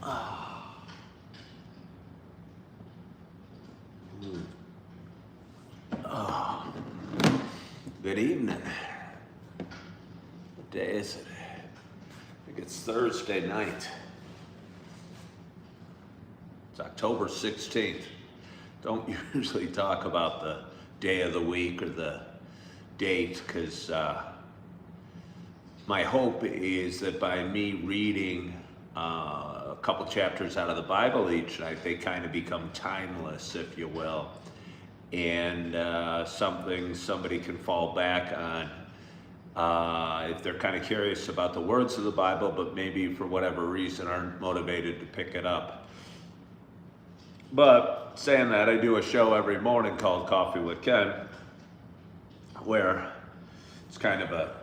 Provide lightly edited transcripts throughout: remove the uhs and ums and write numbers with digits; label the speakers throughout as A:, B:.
A: Good evening. What day is it? I think it's Thursday night. It's October 16th. Don't usually talk about the day of the week or the date because my hope is that by me reading a couple chapters out of the Bible each night, they kind of become timeless, if you will, and something somebody can fall back on if they're kind of curious about the words of the Bible, but maybe for whatever reason aren't motivated to pick it up. But saying that, I do a show every morning called Coffee with Ken, where it's kind of a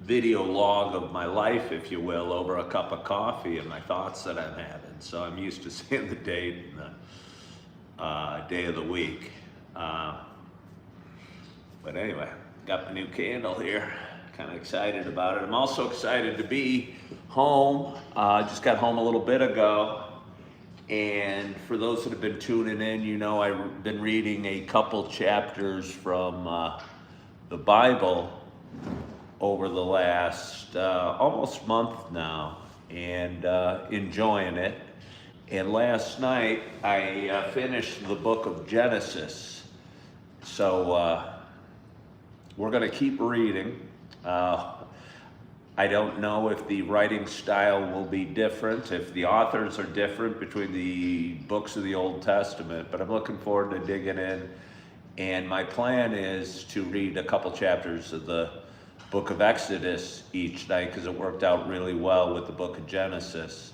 A: video log of my life, if you will, over a cup of coffee and my thoughts that I'm having. So I'm used to saying the date and the day of the week. But anyway, got the new candle here. Kind of excited about it. I'm also excited to be home. Just got home a little bit ago. And for those that have been tuning in, you know I've been reading a couple chapters from the Bible over the last almost month now, and enjoying it. And last night I finished the book of Genesis. So we're going to keep reading. I don't know if the writing style will be different, if the authors are different between the books of the Old Testament, but I'm looking forward to digging in. And my plan is to read a couple chapters of the book of Exodus each night because it worked out really well with the book of Genesis.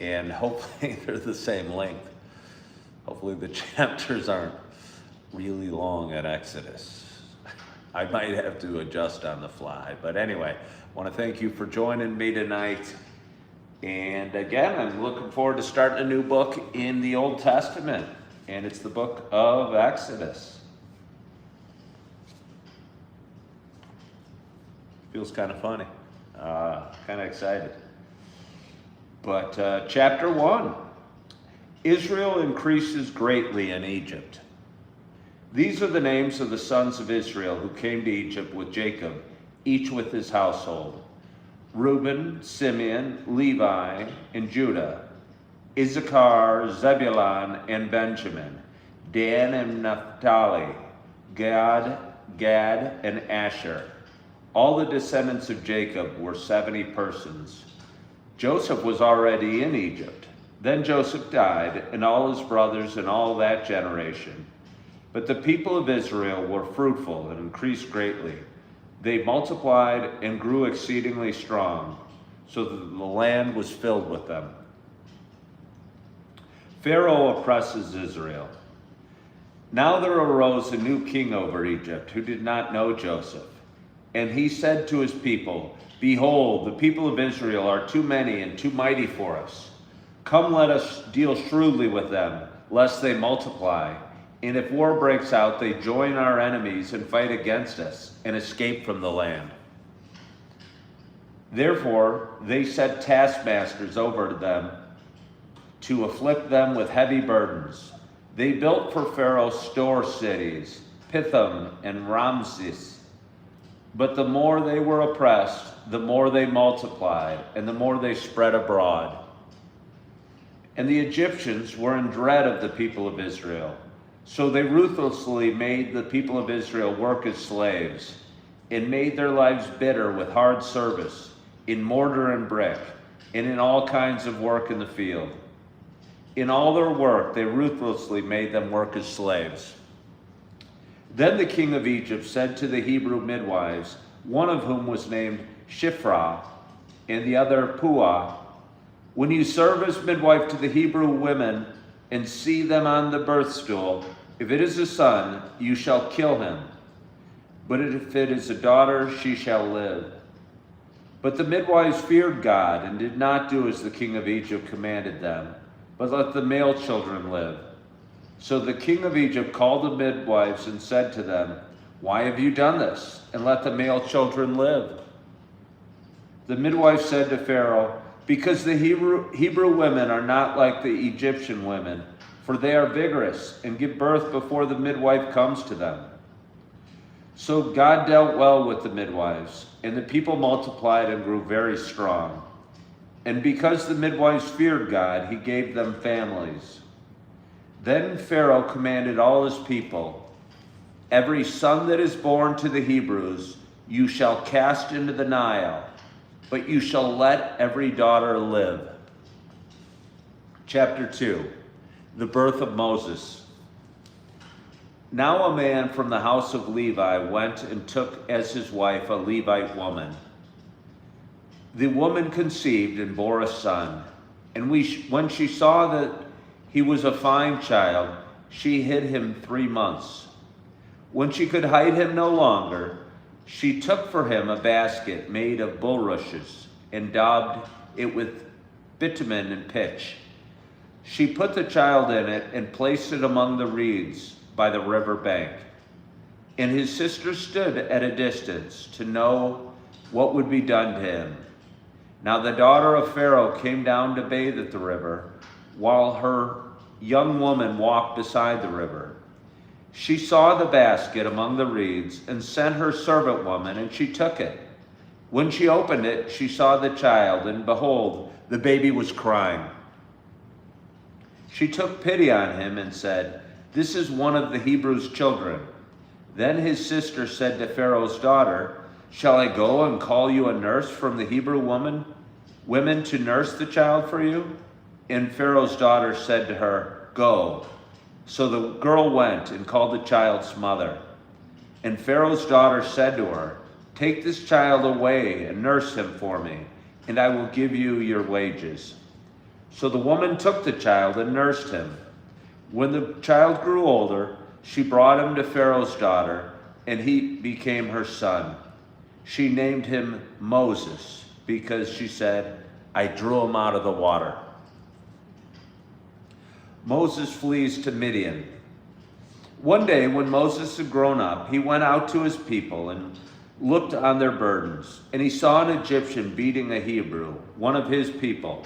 A: And hopefully they're the same length. Hopefully the chapters aren't really long at Exodus. I might have to adjust on the fly. But anyway, I want to thank you for joining me tonight. And again, I'm looking forward to starting a new book in the Old Testament. And it's the book of Exodus. Feels kind of funny. Kind of excited. But chapter 1. Israel increases greatly in Egypt. These are the names of the sons of Israel who came to Egypt with Jacob, each with his household: Reuben, Simeon, Levi, and Judah; Issachar, Zebulun, and Benjamin; Dan and Naphtali; Gad, and Asher. All the descendants of Jacob were 70 persons. Joseph was already in Egypt. Then Joseph died, and all his brothers and all that generation. But the people of Israel were fruitful and increased greatly. They multiplied and grew exceedingly strong, so that the land was filled with them. Pharaoh oppresses Israel. Now there arose a new king over Egypt who did not know Joseph. And he said to his people, "Behold, the people of Israel are too many and too mighty for us. Come, let us deal shrewdly with them, lest they multiply. And if war breaks out, they join our enemies and fight against us and escape from the land." Therefore, they set taskmasters over them to afflict them with heavy burdens. They built for Pharaoh store cities, Pithom and Ramses. But the more they were oppressed, the more they multiplied, and the more they spread abroad. And the Egyptians were in dread of the people of Israel. So they ruthlessly made the people of Israel work as slaves, and made their lives bitter with hard service, in mortar and brick, and in all kinds of work in the field. In all their work, they ruthlessly made them work as slaves. Then the king of Egypt said to the Hebrew midwives, one of whom was named Shiphrah, and the other Puah, "When you serve as midwife to the Hebrew women and see them on the birth stool, if it is a son, you shall kill him. But if it is a daughter, she shall live." But the midwives feared God and did not do as the king of Egypt commanded them, but let the male children live. So the king of Egypt called the midwives and said to them, "Why have you done this? And let the male children live." The midwife said to Pharaoh, because the Hebrew women are not like the Egyptian women, for they are vigorous and give birth before the midwife comes to them. So God dealt well with the midwives, and the people multiplied and grew very strong. And because the midwives feared God, he gave them families. Then Pharaoh commanded all his people, "Every son that is born to the Hebrews you shall cast into the Nile, but you shall let every daughter live." Chapter 2, the birth of Moses. Now a man from the house of Levi went and took as his wife a Levite woman. The woman conceived and bore a son, and when she saw that he was a fine child, she hid him 3 months. When she could hide him no longer, she took for him a basket made of bulrushes and daubed it with bitumen and pitch. She put the child in it and placed it among the reeds by the river bank. And his sister stood at a distance to know what would be done to him. Now the daughter of Pharaoh came down to bathe at the river, while her young woman walked beside the river. She saw the basket among the reeds and sent her servant woman, and she took it. When she opened it, she saw the child, and behold, the baby was crying. She took pity on him and said, "This is one of the Hebrews' children." Then his sister said to Pharaoh's daughter, "Shall I go and call you a nurse from the Hebrew women to nurse the child for you?" And Pharaoh's daughter said to her, "Go." So the girl went and called the child's mother. And Pharaoh's daughter said to her, "Take this child away and nurse him for me, and I will give you your wages." So the woman took the child and nursed him. When the child grew older, she brought him to Pharaoh's daughter, and he became her son. She named him Moses, because she said, "I drew him out of the water." Moses flees to Midian. One day when Moses had grown up, he went out to his people and looked on their burdens, and he saw an Egyptian beating a Hebrew, one of his people.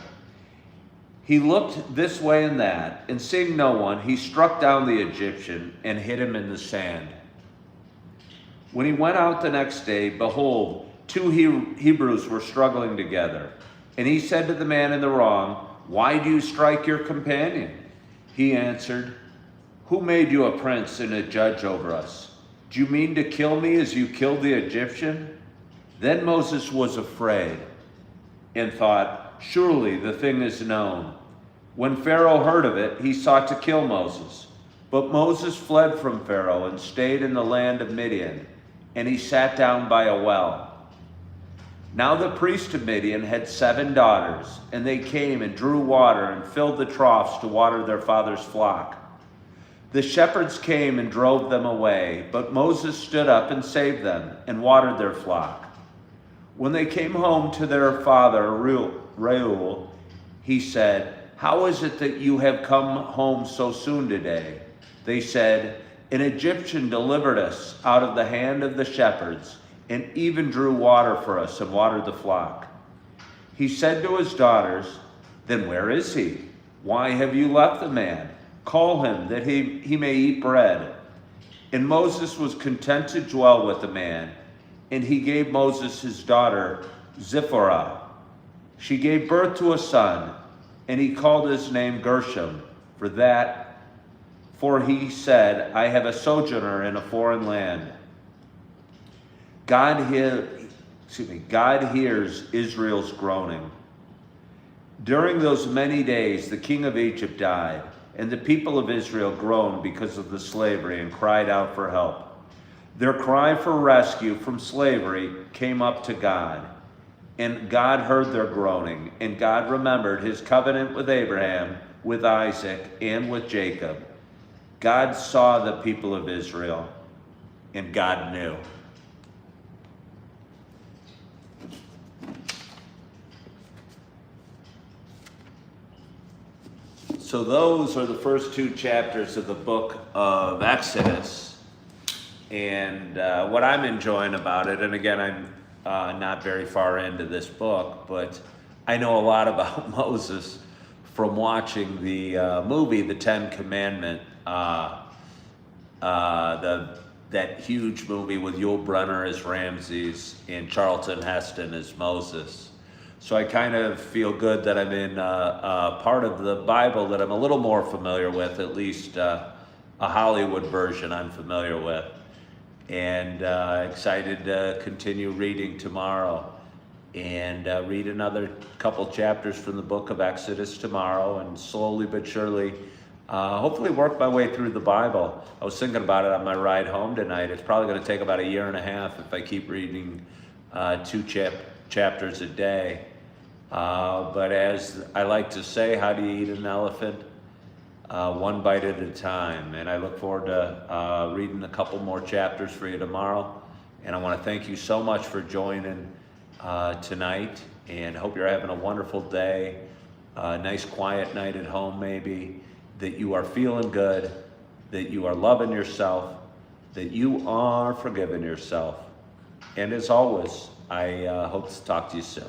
A: He looked this way and that, and seeing no one, he struck down the Egyptian and hid him in the sand. When he went out the next day, behold, 2 Hebrews were struggling together. And he said to the man in the wrong, "Why do you strike your companion?" He answered, "Who made you a prince and a judge over us? Do you mean to kill me as you killed the Egyptian?" Then Moses was afraid and thought, "Surely the thing is known." When Pharaoh heard of it, he sought to kill Moses. But Moses fled from Pharaoh and stayed in the land of Midian, and he sat down by a well. Now the priest of Midian had 7 daughters, and they came and drew water and filled the troughs to water their father's flock. The shepherds came and drove them away, but Moses stood up and saved them and watered their flock. When they came home to their father Reuel, he said, "How is it that you have come home so soon today?" They said, "An Egyptian delivered us out of the hand of the shepherds, and even drew water for us and watered the flock." He said to his daughters, "Then where is he? Why have you left the man? Call him that he may eat bread." And Moses was content to dwell with the man, and he gave Moses his daughter Zipporah. She gave birth to a son, and he called his name Gershom, for he said, "I have a sojourner in a foreign land." God hears Israel's groaning. During those many days, the king of Egypt died, and the people of Israel groaned because of the slavery and cried out for help. Their cry for rescue from slavery came up to God, and God heard their groaning, and God remembered his covenant with Abraham, with Isaac, and with Jacob. God saw the people of Israel, and God knew. So those are the first 2 chapters of the book of Exodus. And what I'm enjoying about it, and again, I'm not very far into this book, but I know a lot about Moses from watching the movie, The Ten Commandment, that huge movie with Yul Brynner as Ramses and Charlton Heston as Moses. So I kind of feel good that I'm in a part of the Bible that I'm a little more familiar with, at least a Hollywood version I'm familiar with. And excited to continue reading tomorrow and read another couple chapters from the book of Exodus tomorrow, and slowly but surely hopefully work my way through the Bible. I was thinking about it on my ride home tonight. It's probably going to take about 1.5 years if I keep reading 2 chapters a day. But as I like to say, how do you eat an elephant? One bite at a time. And I look forward to reading a couple more chapters for you tomorrow. And I want to thank you so much for joining tonight, and hope you're having a wonderful day, a nice quiet night at home maybe, that you are feeling good, that you are loving yourself, that you are forgiving yourself. And as always, I hope to talk to you soon.